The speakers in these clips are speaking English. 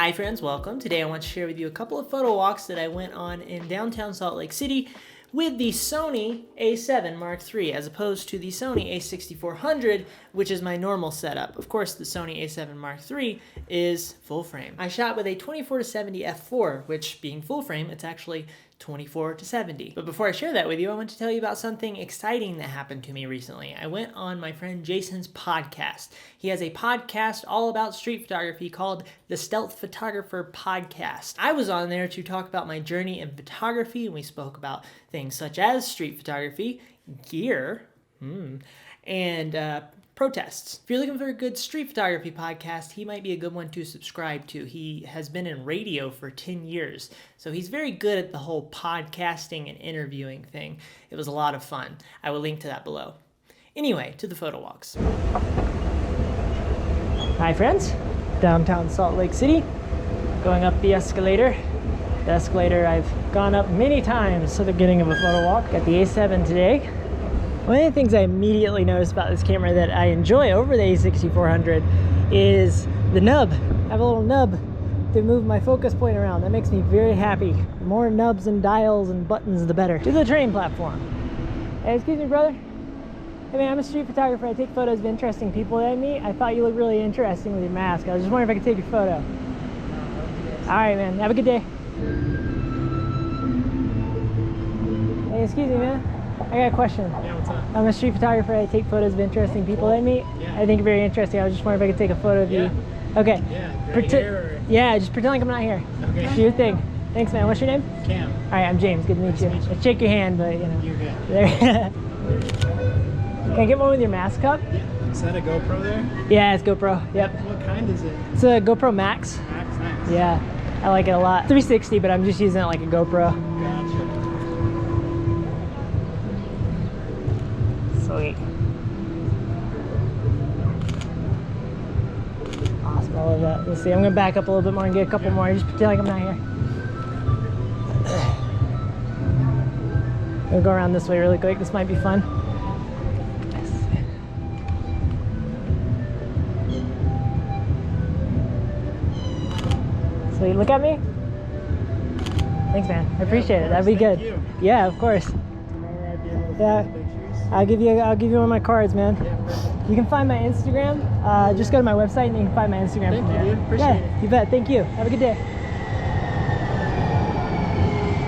Hi friends, welcome. Today I want to share with you a couple of photo walks that I went on in downtown Salt Lake City with the Sony a7 Mark III as opposed to the Sony a6400, which is my normal setup. Of course, the Sony a7 Mark III is full frame. I shot with a 24-70 f4, which being full frame, it's actually 24-70. But before I share that with you, I want to tell you about something exciting that happened to me recently. I went on my friend Jason's podcast. He has a podcast all about street photography called the Stealth Photographer Podcast. I was on there to talk about my journey in photography, and we spoke about things such as street photography, gear, and protests. If you're looking for a good street photography podcast, he might be a good one to subscribe to. He has been in radio for 10 years, so he's very good at the whole podcasting and interviewing thing. It was a lot of fun. I will link to that below. Anyway, to the photo walks. Hi friends, downtown Salt Lake City, going up the escalator. The escalator I've gone up many times to the beginning of a photo walk. Got the A7 today. One of the things I immediately noticed about this camera that I enjoy over the a6400 is the nub. I have a little nub to move my focus point around. That makes me very happy. The more nubs and dials and buttons, the better. To the train platform. Hey, excuse me, brother. Hey man, I'm a street photographer. I take photos of interesting people that I meet. I thought you looked really interesting with your mask. I was just wondering if I could take your photo. All right, man. Have a good day. Hey, excuse me, man. I got a question. Yeah, what's up? I'm a street photographer. I take photos of interesting people that I meet. Yeah. I think you're very interesting. I was just wondering if I could take a photo of you. Okay. Yeah. Yeah, just pretend like I'm not here. Okay. Do your thing. Thanks, man. What's your name? Cam. All right, I'm James. Good to meet you. I shake your hand, but you know. You're good. There. Can I get one with your mask up? Yeah. Is that a GoPro there? Yeah, it's GoPro. Yep. What kind is it? It's a GoPro Max. Max, nice. Yeah, I like it a lot. 360, but I'm just using it like a GoPro. Gotcha. Sweet. Awesome, I love that. Let's see, I'm gonna back up a little bit more and get a couple more. Just pretend like I'm not here. I'm gonna go around this way really quick. This might be fun. Sweet, look at me. Thanks, man. I appreciate it. That'd be good. Thank you. Yeah, of course. Tomorrow I'd be able to Yeah. take pictures. I'll give you one of my cards, man. Yeah, perfect. You can find my Instagram. Just go to my website and you can find my Instagram Thank from you, there. dude. Appreciate it. You bet. Thank you. Have a good day.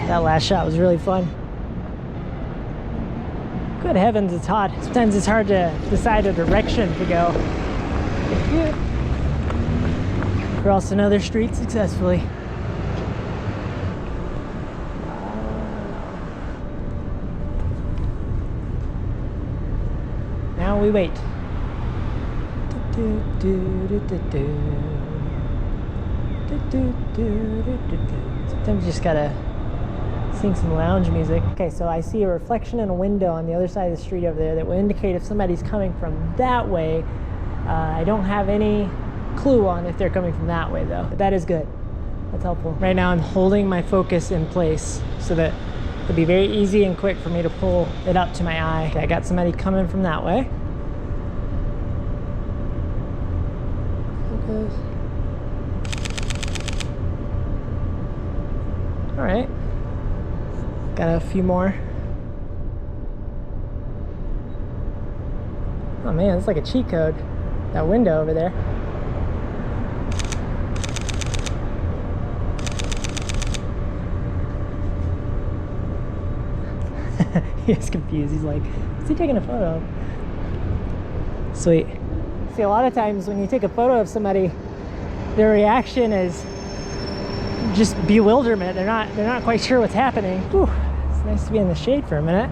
That last shot was really fun. Good heavens, it's hot. Sometimes it's hard to decide a direction to go. Thank you. Cross another street successfully. Now we wait. Sometimes you just gotta sing some lounge music. Okay, so I see a reflection in a window on the other side of the street over there that will indicate if somebody's coming from that way. I don't have any clue on if they're coming from that way though, but that is good. That's helpful. Right now I'm holding my focus in place so that it'll be very easy and quick for me to pull it up to my eye. Okay, I got somebody coming from that way. Focus. All right. Got a few more. Oh man, it's like a cheat code. That window over there. He's confused. He's like, is he taking a photo? Sweet. See, a lot of times when you take a photo of somebody, their reaction is just bewilderment. They're not quite sure what's happening. Whew, it's nice to be in the shade for a minute.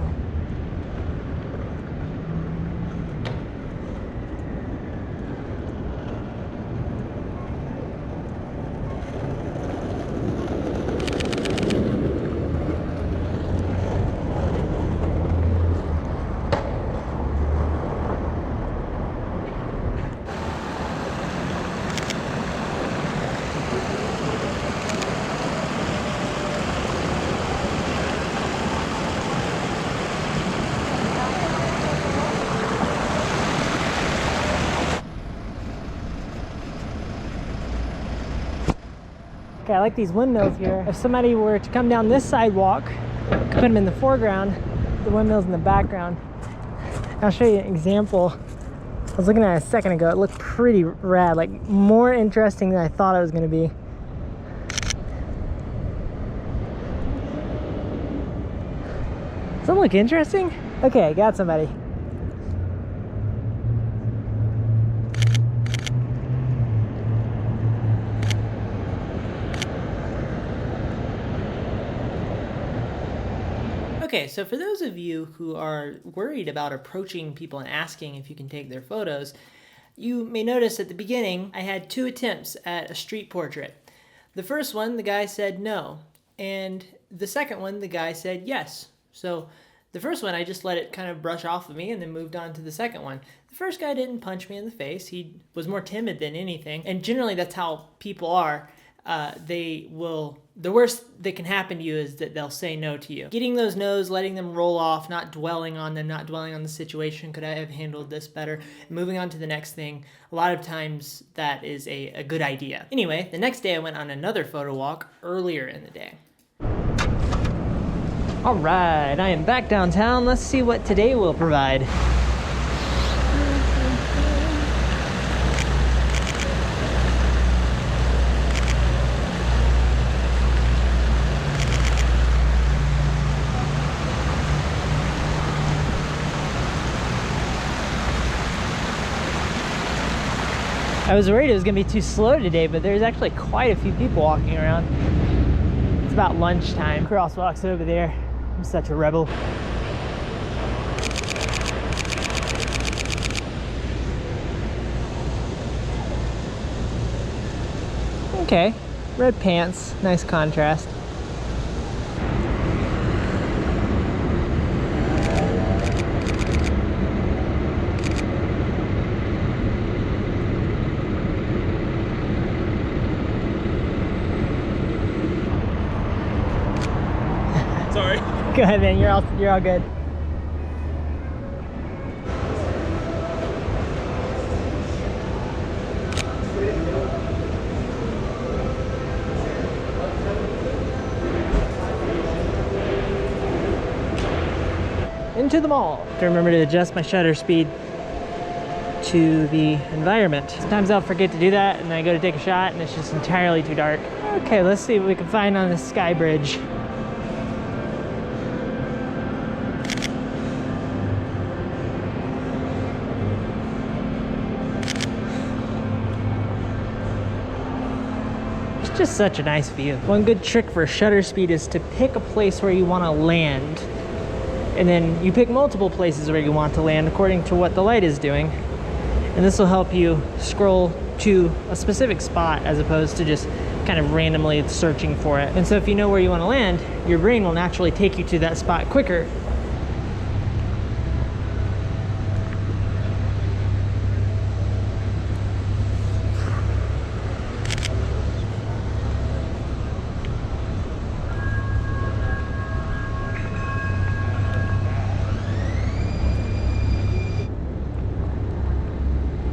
Okay, I like these windmills here. If somebody were to come down this sidewalk, could put them in the foreground, the windmills in the background. I'll show you an example. I was looking at it a second ago. It looked pretty rad, like more interesting than I thought it was going to be. Does that look interesting? Okay, got somebody. Okay, so for those of you who are worried about approaching people and asking if you can take their photos, you may notice at the beginning I had 2 attempts at a street portrait. The first one, the guy said no, and the second one, the guy said yes. So the first one, I just let it kind of brush off of me and then moved on to the second one. The first guy didn't punch me in the face. He was more timid than anything, and generally that's how people are. The worst that can happen to you is that they'll say no to you. Getting those no's, letting them roll off, not dwelling on them, not dwelling on the situation, could I have handled this better, moving on to the next thing, a lot of times that is a good idea. Anyway, the next day I went on another photo walk earlier in the day. All right, I am back downtown. Let's see what today will provide. I was worried it was gonna be too slow today, but there's actually quite a few people walking around. It's about lunchtime. Crosswalk's over there. I'm such a rebel. Okay, red pants, nice contrast. Sorry. Go ahead, man. You're all good. Into the mall. I have to remember to adjust my shutter speed to the environment. Sometimes I'll forget to do that and I go to take a shot and it's just entirely too dark. Okay, let's see what we can find on the sky bridge. Just such a nice view. One good trick for shutter speed is to pick a place where you want to land, and then you pick multiple places where you want to land according to what the light is doing, and this will help you scroll to a specific spot as opposed to just kind of randomly searching for it. And so if you know where you want to land, your brain will naturally take you to that spot quicker.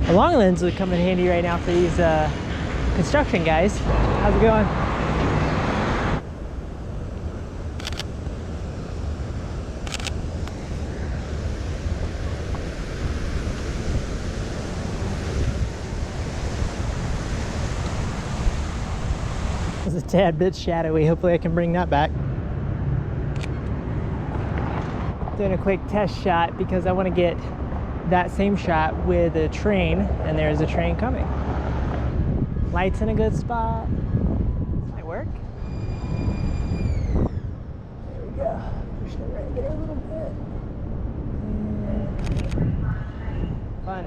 A long lens would come in handy right now for these construction guys. How's it going? It was a tad bit shadowy. Hopefully I can bring that back. Doing a quick test shot because I want to get that same shot with a train, and there's a train coming. Lights in a good spot. Might work. There we go. Push the right there a little bit. Fun.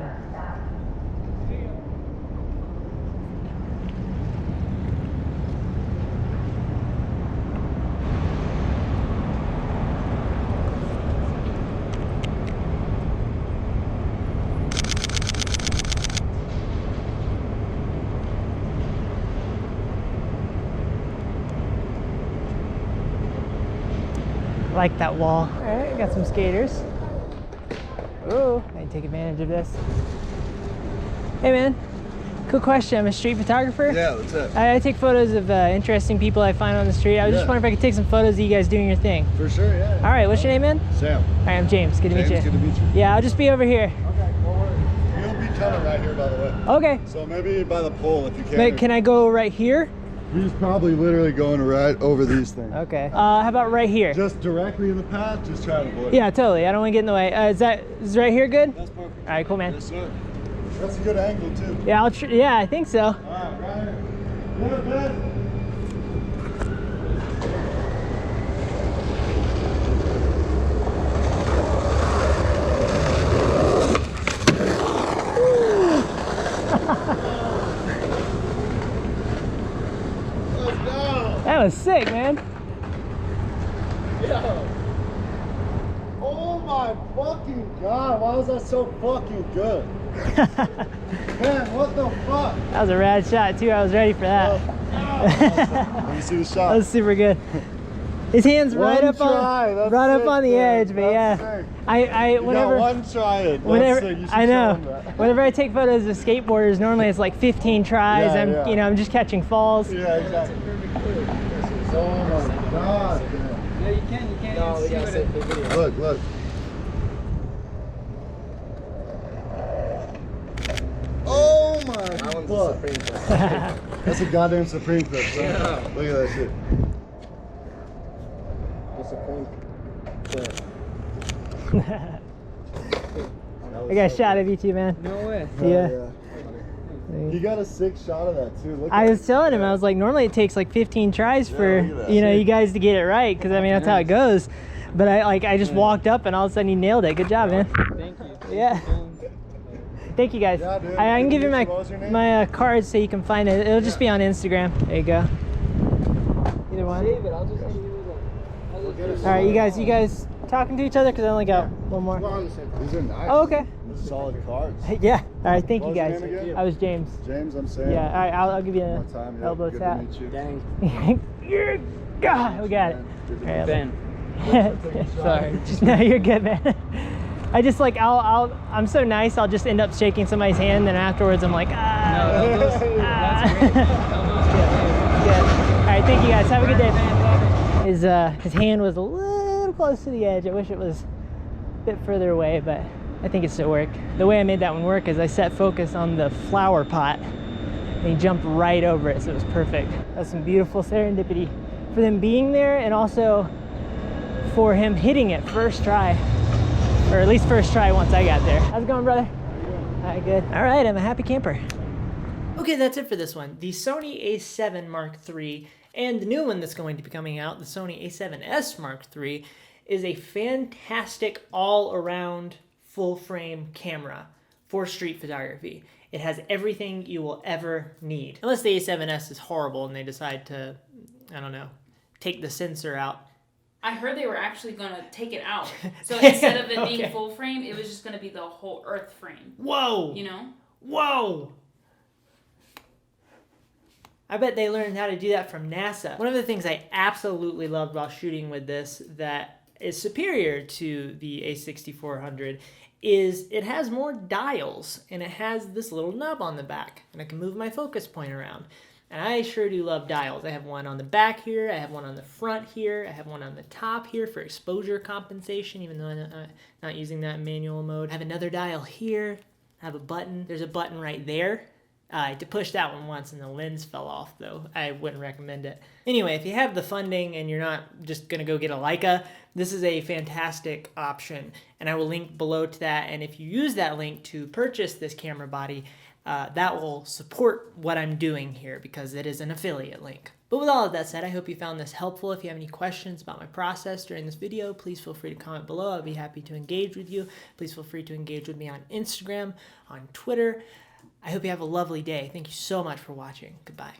Like that wall. All right, got some skaters. Ooh, I can take advantage of this. Hey man, Cool question. I'm a street photographer. Yeah, what's up? I take photos of interesting people I find on the street. I was just wondering if I could take some photos of you guys doing your thing. For sure, yeah. All right, what's your name, man? Sam. All right, I'm James. Good to meet you. Good to meet you. Yeah, I'll just be over here. Okay, no worries. You'll be tunnel right here, by the way. Okay. So maybe by the pole if you can. Wait, can I go right here? He's probably literally going right over these things. Okay. How about right here? Just directly in the path, just try to avoid it. Yeah, totally. I don't want to get in the way. Is right here good? That's perfect. All right, cool, man. Yes, sir. That's a good angle, too. Yeah, yeah, I think so. All right, right here. Good, good. Let's go. That was sick, man. Yo. Oh my fucking god, why was that so fucking good? Man, what the fuck? That was a rad shot too. I was ready for that. Let me see the shot. That was super good. His hands right up on the edge, but yeah. Sick. I whenever You got one try it. whenever That's sick. You should I know, show him that. whenever I take photos of skateboarders, normally it's like 15 tries. Yeah, yeah. I'm just catching falls. Yeah, exactly. Oh my god. Yeah, you can. No, we gotta save the video. Look, look. Oh my That one's a fuck. supreme clip. That's a goddamn supreme clip, son. Yeah. Look at that shit. The supreme clip. I got a shot of you too, man. No way. Yeah. He got a sick shot of that too. Look I at was telling him, I was like, normally it takes like 15 tries for, look at that. you guys to get it right, because I mean, that's how it goes. But I just walked up and all of a sudden you nailed it. Good job, man. Thank you. Yeah. Thank you guys. Yeah, dude. I can give you What was your name? my card so you can find it. It'll just be on Instagram. There you go. Either one. Save it. I'll just send you the. All right, you guys talking to each other because I only got one more. We're on the same. These are nice. Oh, okay. Solid cards. Yeah. All right. Thank What you was your guys. name again? I was James. James, I'm Sam. Yeah. All right. I'll give you One a more time. Yeah, elbow good tap. to meet you. Dang. You're God. We got it. Good to All right, Ben. Sorry. No, you're good, man. I just like I'm so nice. I'll just end up shaking somebody's hand, then afterwards I'm like No, elbows. ah. That's great. Elbows. Good. All right, thank you guys. Have a good day. His hand was a little close to the edge. I wish it was a bit further away, but I think it still worked. The way I made that one work is I set focus on the flower pot, and he jumped right over it, so it was perfect. That's some beautiful serendipity for them being there, and also for him hitting it first try, or at least first try once I got there. How's it going, brother? All right, good. All right, I'm a happy camper. Okay, that's it for this one. The Sony a7 Mark III and the new one that's going to be coming out, the Sony a7S Mark III, is a fantastic all-around full-frame camera for street photography. It has everything you will ever need. Unless the a7S is horrible and they decide to, I don't know, take the sensor out. I heard they were actually going to take it out. So instead of it being Okay. full frame, it was just going to be the whole Earth frame. Whoa! You know? Whoa! I bet they learned how to do that from NASA. One of the things I absolutely loved while shooting with this that is superior to the a6400 is it has more dials, and it has this little nub on the back, and I can move my focus point around. And I sure do love dials. I have one on the back here, I have one on the front here, I have one on the top here for exposure compensation, even though I'm not using that in manual mode. I have another dial here, I have a button. There's a button right there. I had to push that one once and the lens fell off, though. I wouldn't recommend it. Anyway, if you have the funding and you're not just gonna go get a Leica, this is a fantastic option, and I will link below to that. And if you use that link to purchase this camera body, that will support what I'm doing here because it is an affiliate link. But with all of that said, I hope you found this helpful. If you have any questions about my process during this video, please feel free to comment below. I'll be happy to engage with you. Please feel free to engage with me on Instagram, on Twitter. I hope you have a lovely day. Thank you so much for watching. Goodbye.